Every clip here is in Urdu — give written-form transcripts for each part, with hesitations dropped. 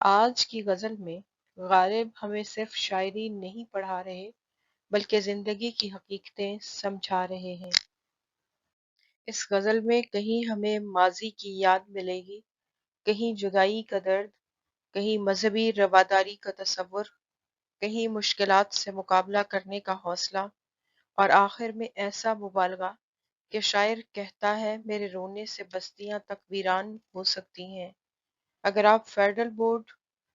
آج کی غزل میں غالب ہمیں صرف شاعری نہیں پڑھا رہے بلکہ زندگی کی حقیقتیں سمجھا رہے ہیں۔ اس غزل میں کہیں ہمیں ماضی کی یاد ملے گی، کہیں جدائی کا درد، کہیں مذہبی رواداری کا تصور، کہیں مشکلات سے مقابلہ کرنے کا حوصلہ، اور آخر میں ایسا مبالغہ کہ شاعر کہتا ہے میرے رونے سے بستیاں تک ویران ہو سکتی ہیں۔ اگر آپ فیڈرل بورڈ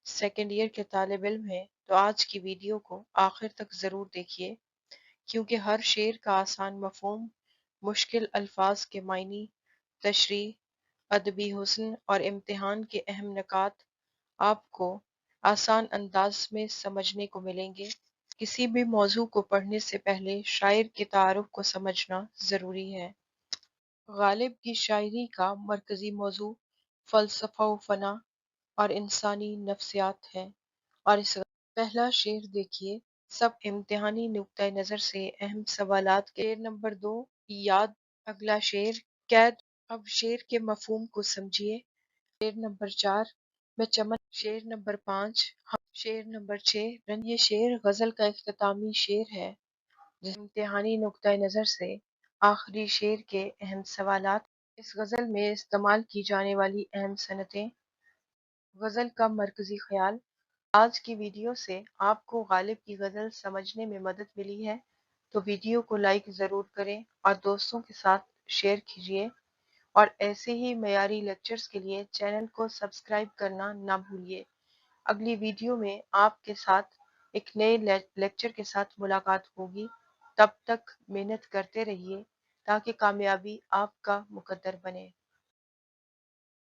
سیکنڈ ایئر کے طالب علم ہیں تو آج کی ویڈیو کو آخر تک ضرور دیکھیے، کیونکہ ہر شعر کا آسان مفہوم، مشکل الفاظ کے معنی، تشریح، ادبی حسن اور امتحان کے اہم نکات آپ کو آسان انداز میں سمجھنے کو ملیں گے۔ کسی بھی موضوع کو پڑھنے سے پہلے شاعر کے تعارف کو سمجھنا ضروری ہے۔ غالب کی شاعری کا مرکزی موضوع فلسفہ و فنا اور انسانی نفسیات ہے، اور اس پہلا شعر دیکھیے، سب امتحانی نقطۂ نظر سے اہم سوالات کے شعر نمبر 2 یاد، اگلا شعر قید، اب شعر کے مفہوم کو سمجھیے، شعر نمبر 4 میں چمن، شعر نمبر 5 شعر نمبر 6 رن۔ یہ شعر غزل کا اختتامی شعر ہے جس امتحانی نقطۂ نظر سے آخری شعر کے اہم سوالات۔ اس غزل میں استعمال کی جانے والی اہم صنعتیں، غزل کا مرکزی خیال۔ آج کی ویڈیو سے آپ کو غالب کی غزل سمجھنے میں مدد ملی ہے تو ویڈیو کو لائک ضرور کریں اور دوستوں کے ساتھ شیئر کیجیے، اور ایسے ہی معیاری لیکچرز کے لیے چینل کو سبسکرائب کرنا نہ بھولیے۔ اگلی ویڈیو میں آپ کے ساتھ ایک نئے لیکچر کے ساتھ ملاقات ہوگی۔ تب تک محنت کرتے رہیے تاکہ کامیابی آپ کا مقدر بنے۔